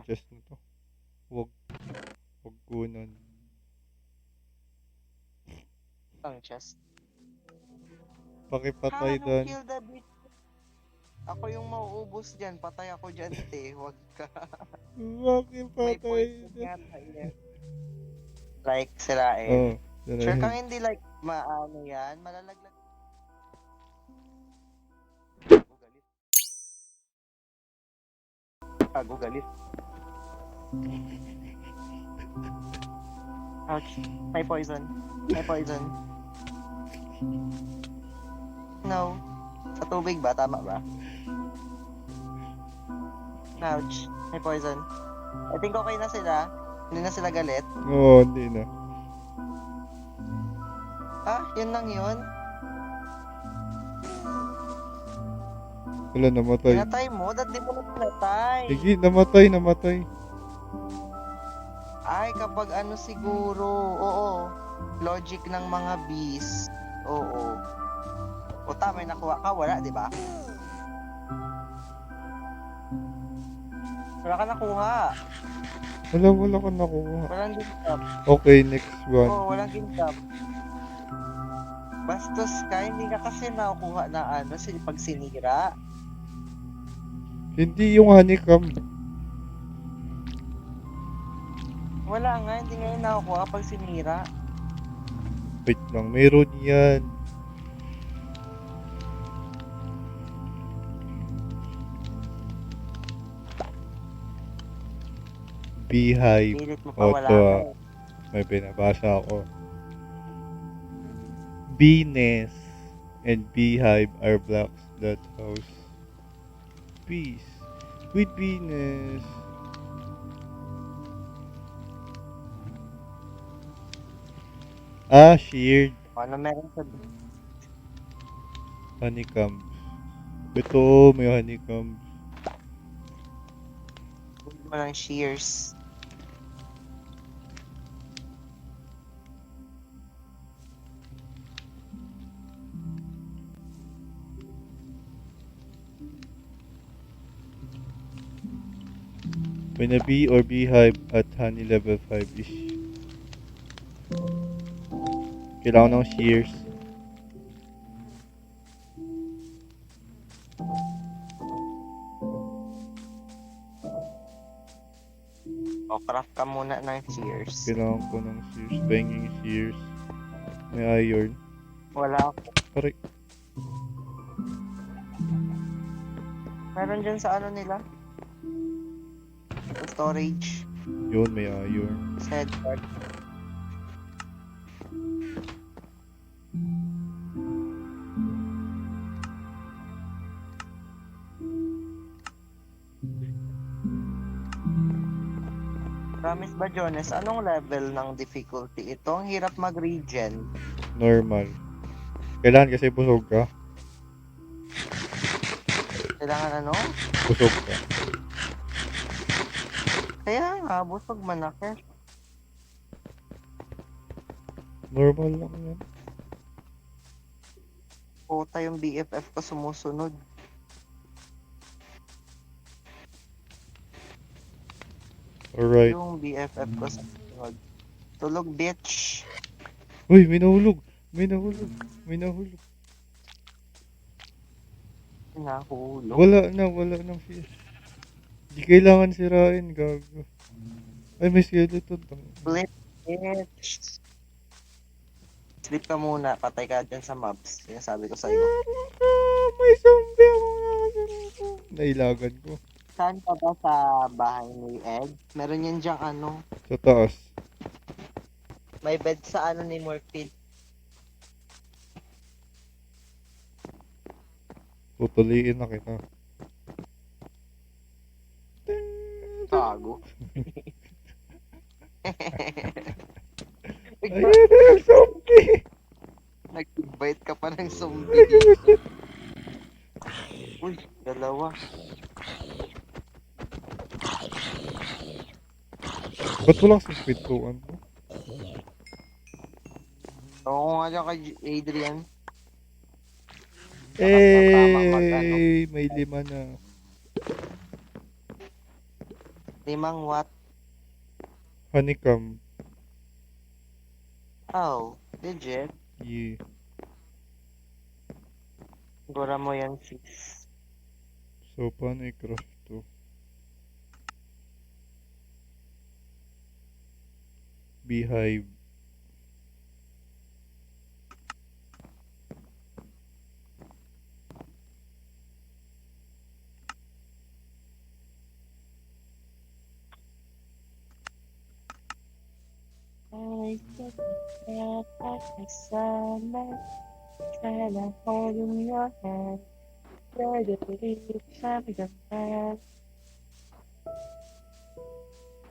Just na to. Wag, wag kunan. Ang chest. Pakipatay No dan. kill the bitch. Ako yung mauubos dyan. Patay ako dyan, te. Huwag ka. May Pakipatay poison dan. nga tayo. Like, sirain. Oh, Sure kang sarahin. hindi like, maano yan? Malalaglag. Gugalit. Gugalit. Ouch. May poison. May poison. No. Sa tubig ba? Tama ba? Ouch. May poison. I think okay na sila. Hindi na sila galit. Oo, hindi na. Yun lang yun. Wala, namatay. Pinatay mo? Ba't di mo na pinatay? Sige, namatay. Ay, kapag ano siguro, oo. Logic ng mga bees. Oo. O tama, may nakuha ka, wala, di ba? Wala ka nakuha. Wala ka nakuha. Walang ginsap. Okay, next one. Oo, walang ginsap. Bastos ka, hindi ka kasi nakukuha na ano, pag sinira. Hindi yung honeycomb. Wala nga, hindi nga yung nakukuha pag sinira. Wait lang, meron yan. Beehive. Pilit mo pa, wala nga. May binabasa ako. Bee nest and beehive are blocks that house bees. With bee nest. Sheared Ano meron sa honeycomb. Ito, may honeycomb. mo ng shears? When a bee or beehive at honey level 5 is kailangan ng shears. O, craft ka muna ng shears. Kailangan ko ng shears. Banging shears. May iron. Wala ako. Pare, Meron dyan sa ano nila? Sa storage. yun, may iron. Sa headboard. Promise ba, Jones? Anong level ng difficulty ito? Ang hirap mag-regen. Normal. Kailangan kasi busog ka. Kailangan ano? Busog ka. Kaya nga, busog manakit. Normal lang yan. Puta yung BFF ko sumusunod. Alright. Yung BFF ko sumusunod. Tulog, bitch. Uy, may nahulog. May nahulog. May nahulog. Nahulog. Wala nang fish. Di kailangan sirain, gago. Ay, may skeleton. Flip, bitch. Sleep ka muna, patay ka dyan sa mobs. Sinasabi ko sa'yo. May zombie ako nakasarap. Nailagan ko. Saan ka ba sa bahay ni Ed? Meron yan dyang ano. Sa taas. May bed sa ano ni Morphine. Tutuliin na kita. Tago. Ayun na yung zombie! Nag-invite ka pa ng zombie dito. Uy, dalawa. Ba't walang sa pintuan mo? Oo nga dyan kay Adrian. May 5 na. Limang what? Honeycomb. Oh, legit. Yeah. Gura mo yan, sis. So, paano i-craft to? Beehive. I get it like the summer, trying to hold in your hand. You're the leaf of the man.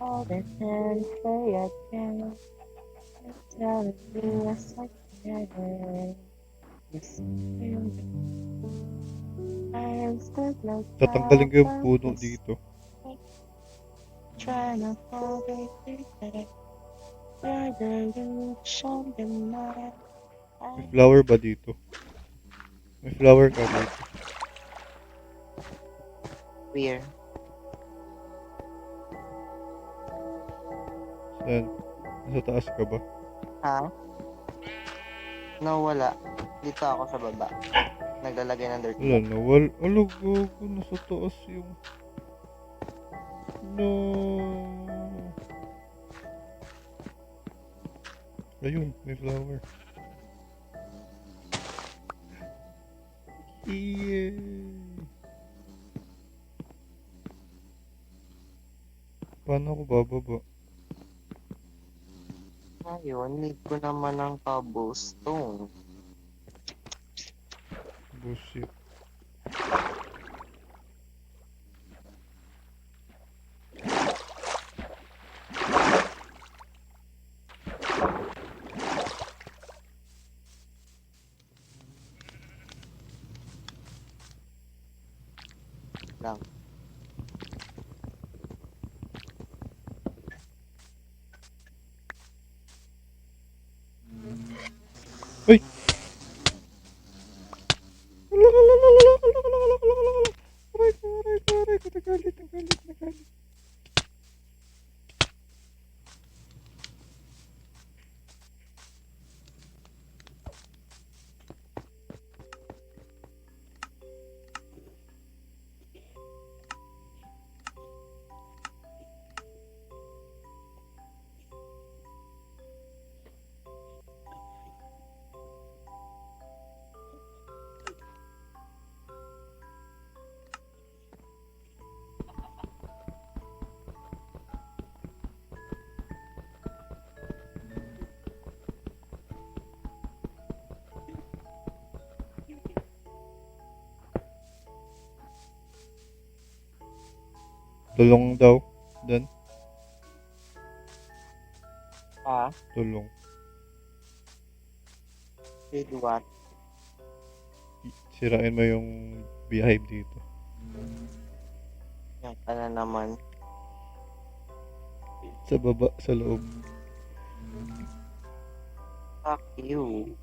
All the hands say I can. You're telling me yes I can. Yes, I stood like Tatanggalin ko yung puno flowers, dito. trying to hold it together. You're the leaf of the man. May flower ba dito? May flower ka dito. Where? Saan? Nasa taas ka ba? Ha? No, wala. Dito ako sa baba. Naglalagay ng dirt Wala block. na. Alog, gago. Nasa taas yung... No. Ayun, may flower. Yay! Paano ako bababa? Ngayon, need ko naman ng cobblestone. Bullshit. Lang. Ay! Alak, alak, alak, alak, alak, alak, alak, alak, alak, alak. Aray ko, aray ko, aray ko. Nagalit, nagalit, nagalit. Tulong daw. Dan, Ah, tulong. with what? Sirain mo yung beehive dito. Yan ka na naman. Sa baba, sa loob. Fuck you.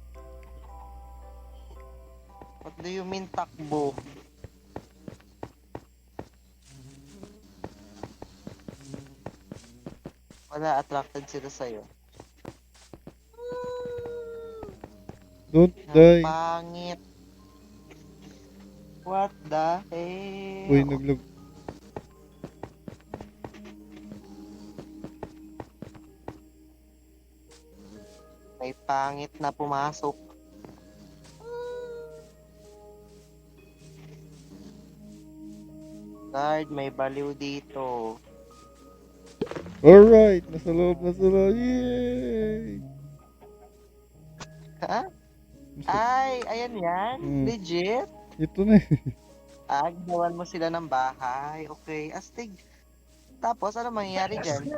What do you mean takbo? Wala, attracted sila sa'yo. Don't Ang die. pangit. What the Uy, hell? naglag. May pangit na pumasok. Guard, may baliw dito. Alright, nasa loob, nasa loob. Yay! Ha? Ay, ayan yan. Hmm. Legit. Ito na eh. Ah, ginawan mo sila ng bahay. Okay, astig. Tapos, ano mangyayari dyan?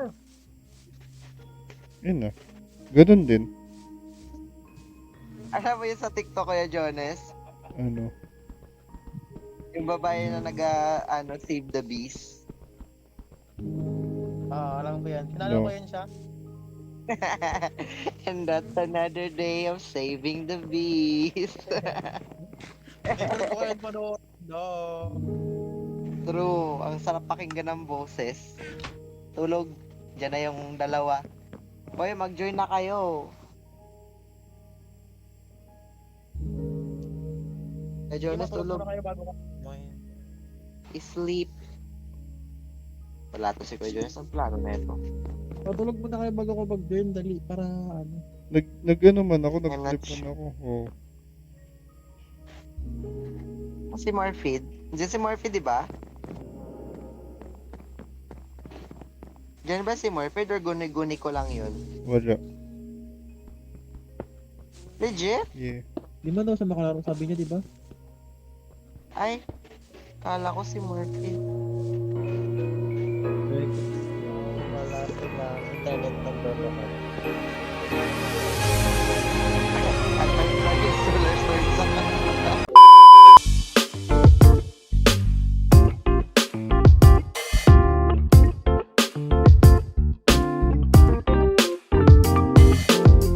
Yun na. Ganun din. Alam mo yun sa TikTok, Kuya Jones? Ano? Yung babae na save the bees. Alam ko yan. Sinalo No. ko yan siya. And that's another day of saving the bees. Sinalo ko yan manood. No. True. Ang sarap pakinggan ng boses. tulog. Diyan na yung dalawa. Boy, mag-join na kayo. Medyo Sige, matulog tulog. muna kayo bago ka. Okay. Sleep. Wala to si Kuya Jonas. Ang plano na ito. Matulog muna kayo bago ko mag-join. Dali, para ano. Nag-ano man ako, I'm not nag-flip man ako. Oh. Si Morphid. Diyan si Morphid, di ba? Diyan ba si Morphid or guni-guni ko lang yun? Wala. Legit? Yeah. Di ba daw sa makalaro sabi niya, di ba? Ay, kala ko si Morphid. Wala sila internet na baba.